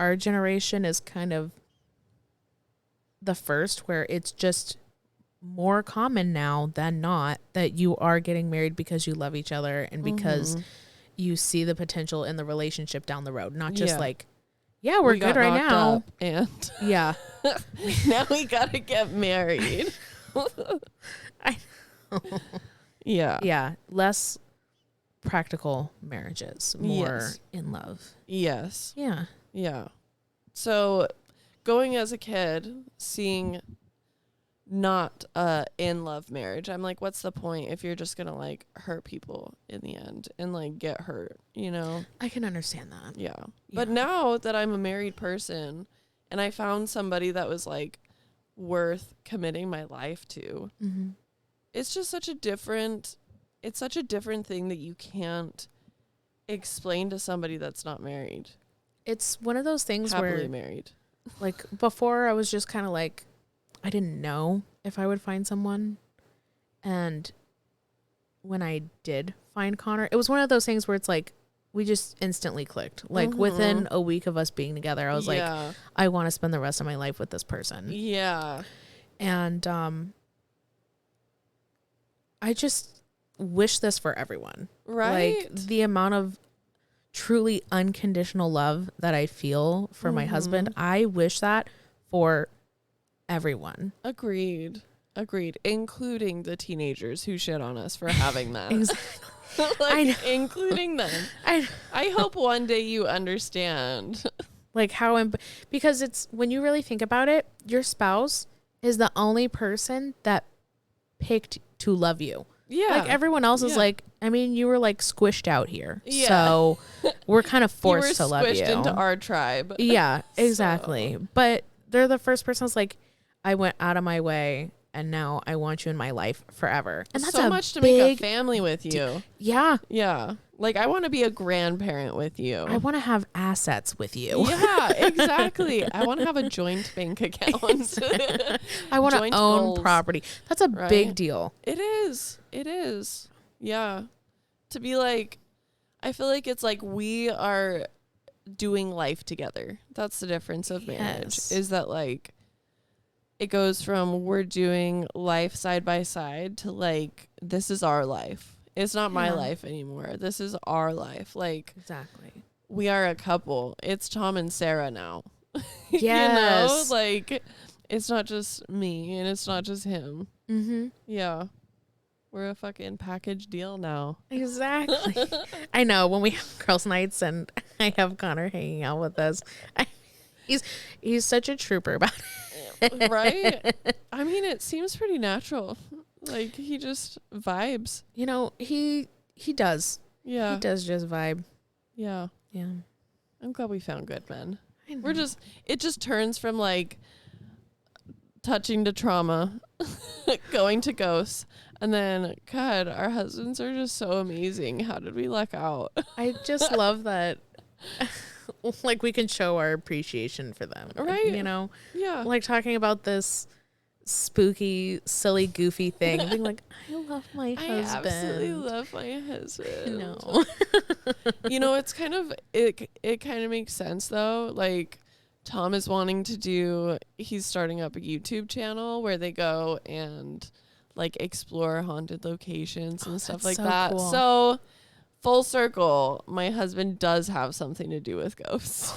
our generation is kind of the first where it's just more common now than not that you are getting married because you love each other and because you see the potential in the relationship down the road, not just like, yeah, we're good right now.
And
yeah.
Now we gotta get married.
I know.
Yeah.
Yeah. Less practical marriages, more in love.
Yes.
Yeah.
Yeah. So going as a kid, seeing not in love marriage, I'm like, what's the point if you're just gonna like hurt people in the end and like get hurt, you know?
I can understand that.
Yeah. But now that I'm a married person and I found somebody that was like worth committing my life to, it's just such a different thing that you can't explain to somebody that's not married.
It's one of those things
happily
where
married.
Like before I was just kind of like, I didn't know if I would find someone. And when I did find Connor, it was one of those things where it's like, we just instantly clicked. Like within a week of us being together, I was like, I want to spend the rest of my life with this person.
Yeah.
And I just wish this for everyone.
Right.
Like the amount of truly unconditional love that I feel for my husband, I wish that for everyone.
Agreed. Including the teenagers who shit on us for having that.
Exactly.
Like,
I know.
Including them. I hope one day you understand.
Like how, because it's, when you really think about it, your spouse is the only person that picked to love you.
Yeah.
Like everyone else is
Yeah.
like, I mean, you were like squished out here.
Yeah.
So we're kind of
You were
forced to love you.
squished into our tribe.
Yeah, exactly.
So.
But they're the first person that's like, I went out of my way and now I want you in my life forever. And that's
so much to make a family with you.
Yeah.
Yeah. Like, I want to be a grandparent with you.
I want to have assets with you.
Yeah, exactly. I want to have a joint bank account.
I want to own
goals.
property. That's a big deal.
It is. It is. Yeah. To be like, I feel like it's like we are doing life together. That's the difference of marriage.
Yes.
Is that like, it goes from we're doing life side by side to like, this is our life. It's not my life anymore. This is our life. Like,
exactly.
We are a couple. It's Tom and Sarah now.
Yes.
You know, like, it's not just me and it's not just him.
Mm-hmm.
Yeah. We're a fucking package deal now.
Exactly. I know when we have girls' nights and I have Connor hanging out with us, he's such a trooper about it.
Right? I mean, it seems pretty natural. Like, he just vibes.
You know, he does.
Yeah.
He does just vibe.
Yeah.
Yeah.
I'm glad we found good men.
I know.
It just turns from like touching to trauma, going to ghosts, and then, God, our husbands are just so amazing. How did we luck out?
I just love that. Like, we can show our appreciation for them.
Right.
You know?
Yeah.
Like, talking about this spooky, silly, goofy thing. Being like, I love my husband.
I absolutely love my husband.
No.
You know, it's kind of, it kind of makes sense though. Like, Tom is wanting to do, he's starting up a YouTube channel where they go and like explore haunted locations and stuff like
so
that.
cool.
So, full circle, my husband does have something to do with ghosts.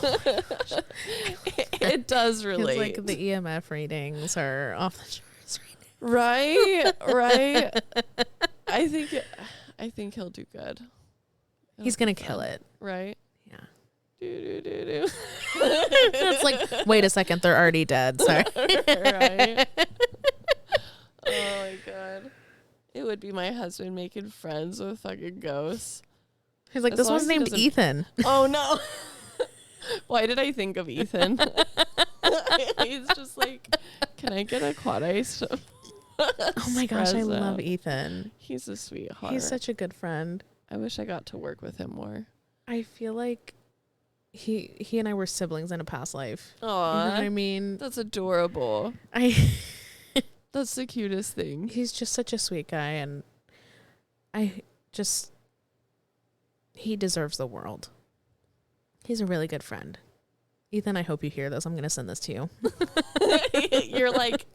It does relate.
It's like the EMF readings are off the charts
Right, right. I think he'll do good.
He's going to kill it.
Right?
Yeah.
Do.
It's like, wait a second, they're already dead. Sorry.
Right. Oh my God. It would be my husband making friends with fucking ghosts.
He's like,
As
this
long
one's
as he
named
doesn't-
Ethan.
Oh no. Why did I think of Ethan? He's just like, can I get a quad ice?
Oh my gosh, I love
espresso?"
Ethan.
He's a sweetheart.
He's such a good friend.
I wish I got to work with him more.
I feel like he and I were siblings in a past life.
Aw,
You know what I mean?
that's adorable. That's the cutest thing.
He's just such a sweet guy, and he deserves the world. He's a really good friend. Ethan, I hope you hear this. I'm going to send this to you.
You're like,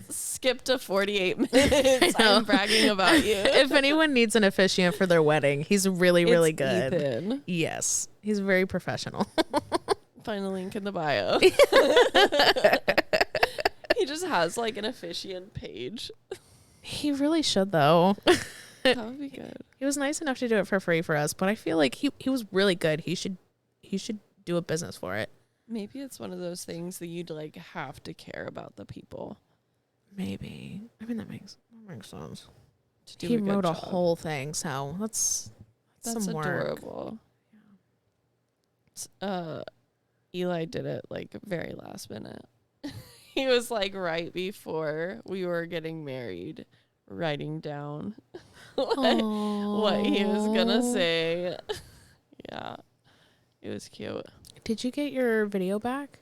skip to 48 minutes. I'm bragging about you.
If anyone needs an officiant for their wedding, he's really, really
It's
good.
Ethan.
Yes. He's very professional.
Find a link in the bio. He just has like an officiant page.
He really should, though.
That would be good.
He was nice enough to do it for free for us, but I feel like he was really good. He should do a business for it.
Maybe it's one of those things that you'd like have to care about the people.
Maybe. I mean, that makes sense.
To do
He
a good
wrote a
job.
whole thing, so that's some work.
Adorable. Eli did it like very last minute. He was like right before we were getting married, writing down what he was gonna say. Yeah, it was cute.
Did you get your video back?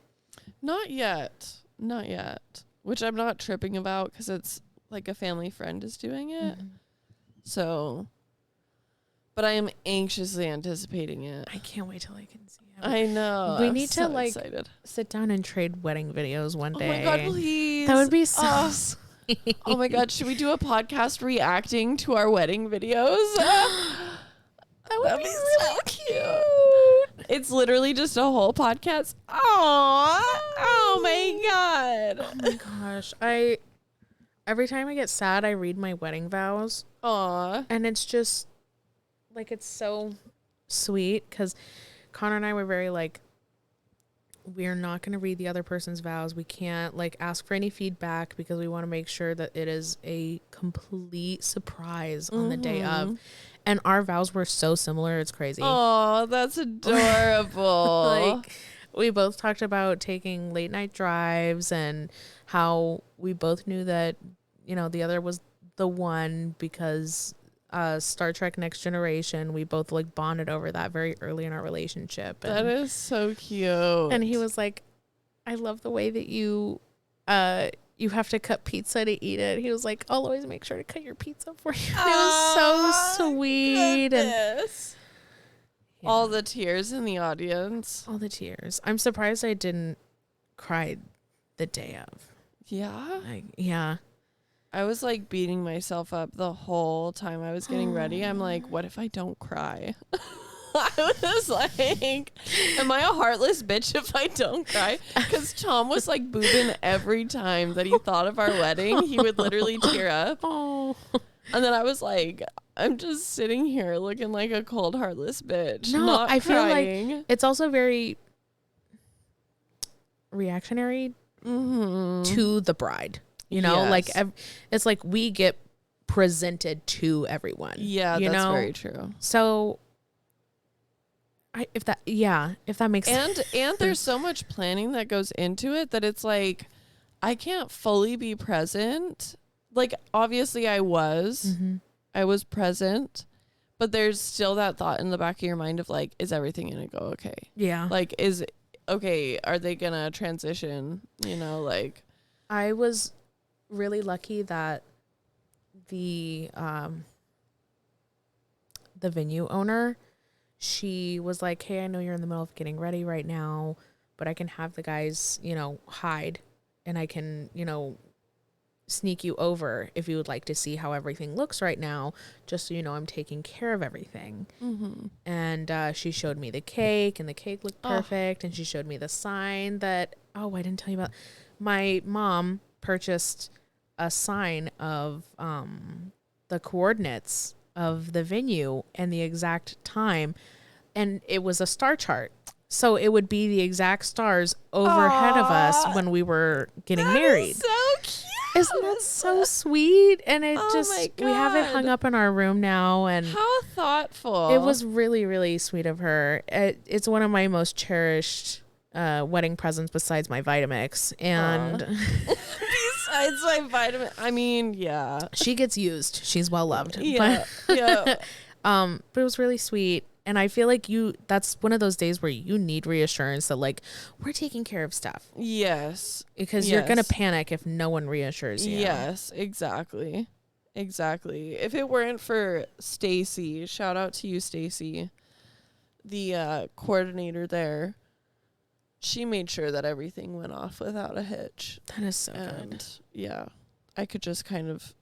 Not yet. Which I'm not tripping about because it's like a family friend is doing it.
Mm-hmm.
So, but I am anxiously anticipating it.
I can't wait till I can see it.
I know.
We
I'm
need to,
so
like,
excited.
sit down and trade wedding videos one day.
Oh my God, please.
That would be so
Oh.
sweet.
Oh my God, should we do a podcast reacting to our wedding videos?
That would
That'd
be
so
really cute.
It's literally just a whole podcast. Oh my God.
Oh my gosh. Every time I get sad, I read my wedding vows.
Aw.
And it's just, like, it's so sweet because Connor and I were very, like, we're not going to read the other person's vows. We can't like ask for any feedback because we want to make sure that it is a complete surprise on the day of. And our vows were so similar. It's crazy.
Oh, that's adorable.
Like, we both talked about taking late night drives and how we both knew that, you know, the other was the one because Star Trek Next Generation, we both like bonded over that very early in our relationship.
And that is so cute.
And he was like, I love the way that you have to cut pizza to eat it. He was like, I'll always make sure to cut your pizza for you. And it was so sweet.
Goodness.
And
all the tears in the audience.
All the tears. I'm surprised I didn't cry the day of.
Yeah?
Yeah.
I was like beating myself up the whole time I was getting ready. I'm like, what if I don't cry? I was like, am I a heartless bitch if I don't cry? Because Tom was like boobing every time that he thought of our wedding. He would literally tear up.
Oh.
And then I was like, I'm just sitting here looking like a cold, heartless bitch.
No,
not
I
crying.
feel like it's also very reactionary to the bride. You know, like it's like we get presented to everyone.
Yeah,
you
that's
know?
very true.
So if that makes sense.
And there's so much planning that goes into it that it's like I can't fully be present. Like obviously I was present, but there's still that thought in the back of your mind of like, is everything gonna go okay?
Yeah.
Like are they gonna transition? You know, like
I was really lucky that the venue owner, she was like, hey, I know you're in the middle of getting ready right now, but I can have the guys, you know, hide and I can, you know, sneak you over if you would like to see how everything looks right now, just so you know I'm taking care of everything. And she showed me the cake, and the cake looked perfect. And she showed me the sign that I didn't tell you about. My mom purchased a sign of the coordinates of the venue and the exact time, and it was a star chart, so it would be the exact stars overhead of us when we were getting married.
So cute.
Isn't that so sweet? And it
my
we have it hung
God.
up in our room now. And
How thoughtful.
it was really, really sweet of her. It's one of my most cherished wedding presents besides my Vitamix. And
besides my vitamin, I mean, yeah.
she gets used. She's well loved.
Yeah.
But,
Yeah.
but it was really sweet. And I feel like that's one of those days where you need reassurance that like, we're taking care of stuff.
Yes.
Because you're going to panic if no one reassures you.
Yes, exactly. Exactly. If it weren't for Stacy, shout out to you, Stacy, the coordinator there, she made sure that everything went off without a hitch.
That is so good.
Yeah, I could just kind of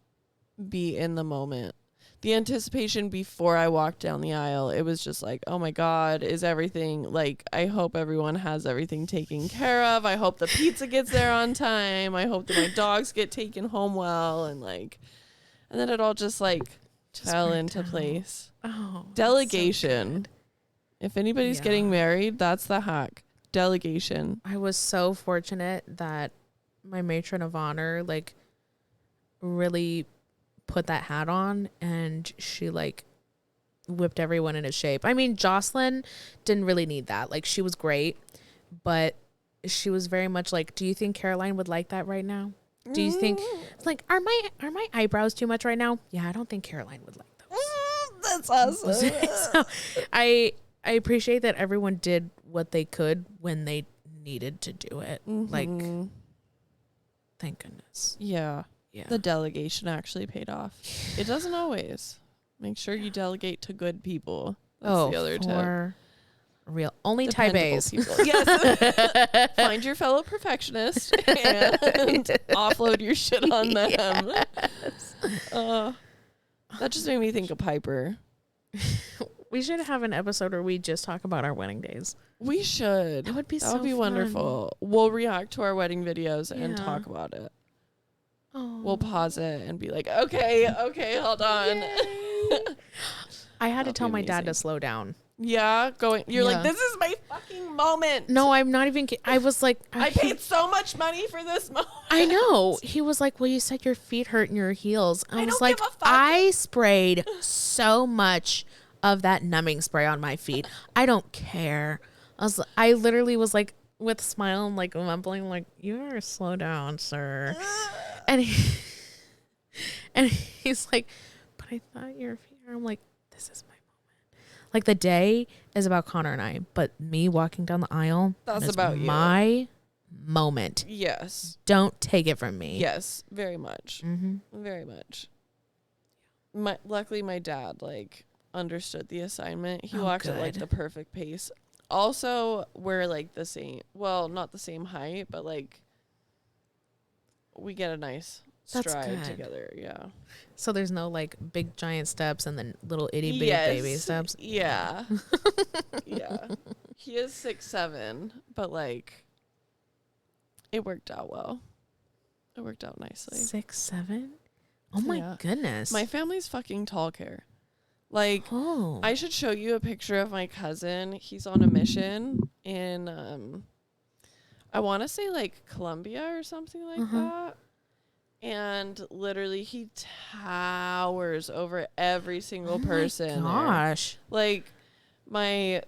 be in the moment. The anticipation before I walked down the aisle, it was just like, oh my God, is everything, like, I hope everyone has everything taken care of. I hope the pizza gets there on time. I hope that my dogs get taken home well. And then it all just fell into place.
Oh,
Delegation.
So
if anybody's getting married, that's the hack. Delegation.
I was so fortunate that my matron of honor, like, really put that hat on, and she whipped everyone into shape. I mean, Jocelyn didn't really need that. Like, she was great, but she was very much like, do you think Caroline would like that right now? Do you think like, are my eyebrows too much right now? Yeah, I don't think Caroline would like those.
That's awesome.
So I appreciate that everyone did what they could when they needed to do it. Like, thank goodness.
Yeah.
Yeah.
The delegation actually paid off. It doesn't always. Make sure you delegate to good people. That's the other tip.
Real. Only type
Dependable
A's.
people. Yes. Find your fellow perfectionist and offload your shit on them.
Yes.
That just made me think of Piper.
We should have an episode where we just talk about our wedding days.
We should.
That would be
That would be wonderful. We'll react to our wedding videos and
Yeah.
talk about it.
Oh.
We'll pause it and be like, okay, hold on.
I had to
That'll
tell
be
my dad to
amazing.
slow down.
Yeah, you're like,
Yeah.
this is my fucking moment.
No, I'm not even I was like,
I paid so much money for this moment.
I know. He was like, well, you said your feet hurt in your heels. I was
don't
like,
give a fuck.
I sprayed so much of that numbing spray on my feet. I don't care. I literally was like, with a smile and like mumbling, like, you better slow down, sir. and he's like, but I thought your feet hurt. I'm like, this is my moment. Like, the day is about Connor and I, but me walking down the aisle,
that's
is
about
my moment.
Yes.
Don't take it from me.
Yes, very much.
Mm-hmm.
Very much. Luckily, my dad, like, understood the assignment. He walked at, like, the perfect pace. Also, we're, like, the same. Well, not the same height, but, like, we get a nice stride together. Yeah.
So there's no, like, big giant steps and then little itty bitty baby steps?
Yeah. Yeah. He is 6'7", but, like, it worked out well. It worked out nicely.
6'7"? Oh my goodness.
My family's fucking tall care. Like, I should show you a picture of my cousin. He's on a mission in, I want to say, like, Colombia or something like that. And literally, he towers over every single person.
My gosh.
There. Like, my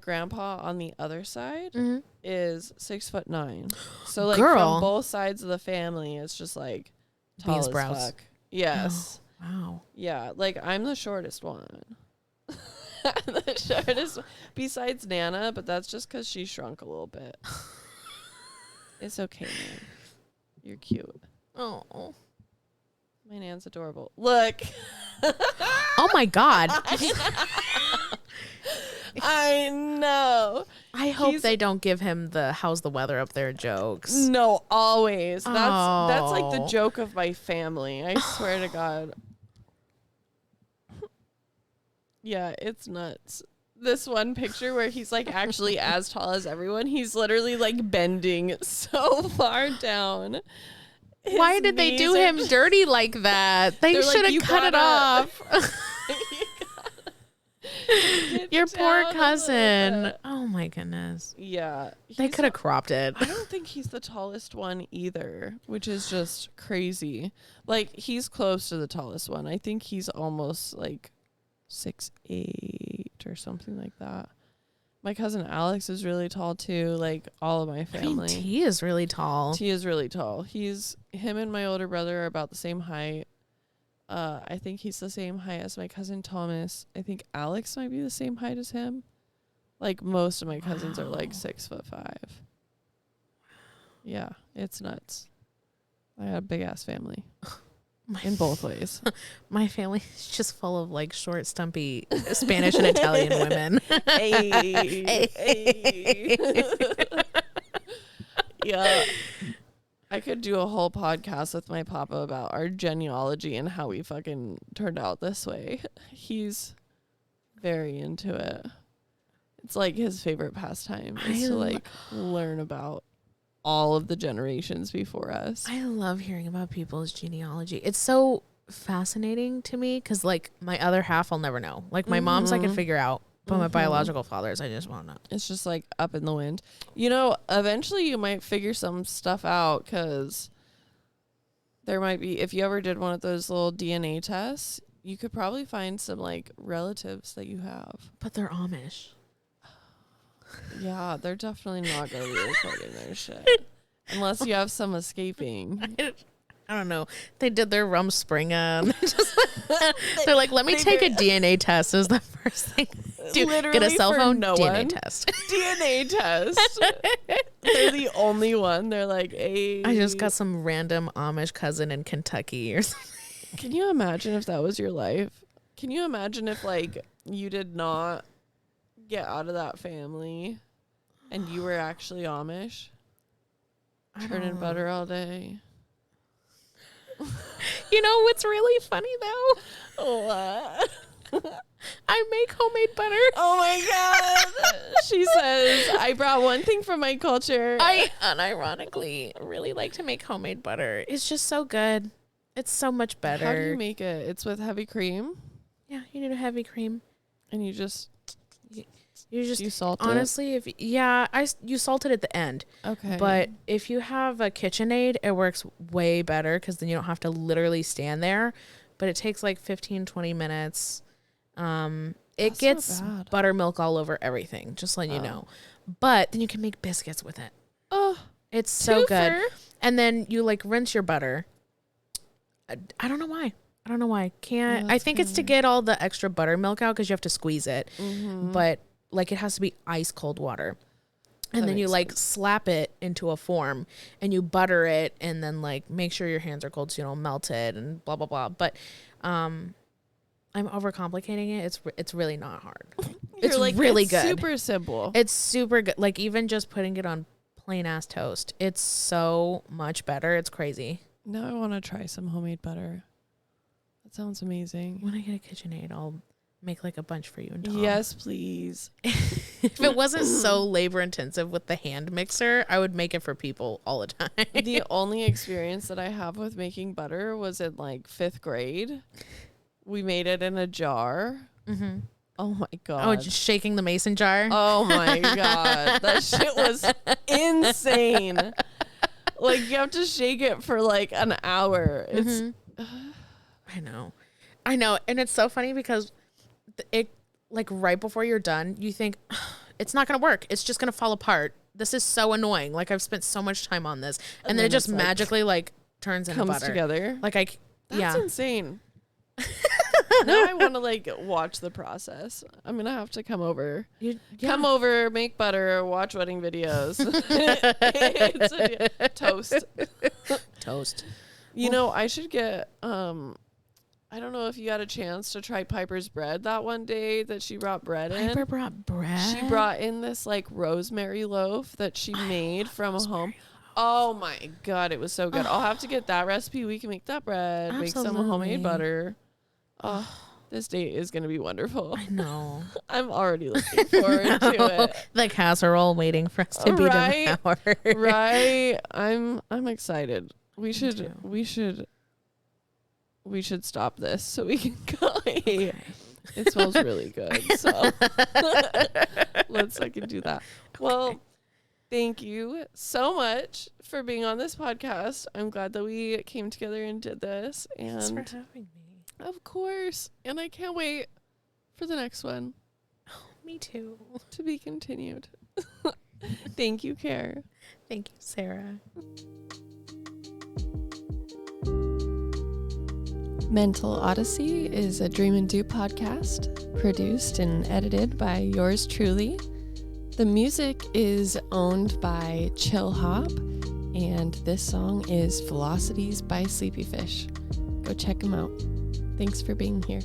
grandpa on the other side is 6'9". So, like, from both sides of the family, it's just, like, tall as fuck. Yes.
Oh, wow.
Yeah, like, I'm the shortest one. I'm the shortest besides Nana, but that's just because she shrunk a little bit. It's okay, man. You're cute.
Oh.
My Nan's adorable. Look.
Oh, my God.
I know.
I hope they don't give him the how's the weather up there jokes.
No, always. That's like the joke of my family. I swear to God. Yeah, it's nuts. This one picture where he's like actually as tall as everyone, he's literally like bending so far down.
Why did they do him dirty like that? They should have cut it off. Your poor cousin. Oh my goodness.
Yeah.
They could have cropped it.
I don't think he's the tallest one either, which is just crazy. Like, he's close to the tallest one. I think he's almost like 6'8" or something like that. My cousin Alex is really tall too. Like, all of my family.
I mean, T is really tall.
T is really tall. Him and my older brother are about the same height. I think he's the same height as my cousin Thomas. I think Alex might be the same height as him. Like, most of my cousins are like 6'5". Yeah, it's nuts. I got a big ass family. In both ways.
My family is just full of like short, stumpy Spanish and Italian women.
Hey. Yeah. I could do a whole podcast with my papa about our genealogy and how we fucking turned out this way. He's very into it. It's like his favorite pastime is to like learn about all of the generations before us.
I love hearing about people's genealogy. It's so fascinating to me because like my other half I'll never know. Like my mom's I could figure out, but my biological father's I just won't know.
It's just like up in the wind. You know, eventually you might figure some stuff out because there might be, if you ever did one of those little DNA tests, you could probably find some like relatives that you have.
But they're Amish.
Yeah, they're definitely not going to be recording their shit. Unless you have some escaping.
I don't know. They did their Rumspringa. They're like, let me take a DNA test is the first thing. Get a cell phone, DNA test.
DNA test. They're the only one. They're like, hey.
I just got some random Amish cousin in Kentucky or something.
Can you imagine if that was your life? Can you imagine if like you did not get out of that family and you were actually Amish? Turning butter all day.
You know what's really funny though?
What?
I make homemade butter.
Oh my God. She says, I brought one thing from my culture.
I unironically really like to make homemade butter. It's just so good. It's so much better.
How do you make it? It's with heavy cream?
Yeah, you need a heavy cream.
And you just
You just
you salt
honestly, you salt it at the end.
Okay.
But if you have a KitchenAid, it works way better because then you don't have to literally stand there. But it takes like 15, 20 minutes. It
That's
gets
not bad.
buttermilk all over everything, just letting you know. But then you can make biscuits with it.
Oh,
It's so good.
twofer.
And then you like rinse your butter. I don't know why.
Yeah,
I think it's to get all the extra buttermilk out because you have to squeeze it.
Mm-hmm.
But like it has to be ice cold water. And
That
then you
makes
like
sense.
slap it into a form and you butter it and then like make sure your hands are cold so you don't melt it and blah blah blah. But I'm overcomplicating it. It's really not hard. It's really good.
Super simple.
It's super good. Like even just putting it on plain ass toast, it's so much better. It's crazy.
Now I want to try some homemade butter. That sounds amazing.
When I get a KitchenAid, I'll make like a bunch for you and Tom.
Yes, please.
If it wasn't so labor intensive with the hand mixer, I would make it for people all the time.
The only experience that I have with making butter was in like 5th grade. We made it in a jar.
Mm-hmm.
Oh my God.
Oh, just shaking the mason jar.
Oh my God. That shit was insane. Like you have to shake it for like an hour. It's
I know. And it's so funny because it like right before you're done, you think it's not going to work. It's just going to fall apart. This is so annoying. Like I've spent so much time on this. And then it just
it's, like,
magically like turns into
comes
butter.
together.
Like
That's insane. Now I want to like watch the process. I'm gonna have to come over. Come over, make butter, watch wedding videos. It's a toast.
Toast.
You know, I should get I don't know if you got a chance to try Piper's bread that one day that she brought bread in.
Piper brought bread.
She brought in this like rosemary loaf that she made from home. Oh my God, it was so good. I'll have to get that recipe. We can make that bread, make some homemade butter. Oh, this date is going to be wonderful.
I know.
I'm already looking forward to it.
The casserole waiting for us to be devoured.
Right. I'm excited. We should stop this so we can go. Okay. It smells really good. So let's fucking do that. Okay. Well, thank you so much for being on this podcast. I'm glad that we came together and did this. And
thanks for having me.
Of course. And I can't wait for the next one.
Oh, me too.
To be continued. Thank you, Care.
Thank you, Sarah.
Mental Odyssey is a Dream and Do podcast, produced and edited by yours truly. The music is owned by Chill Hop, and this song is Velocities by Sleepy Fish. Go check them out. Thanks for being here.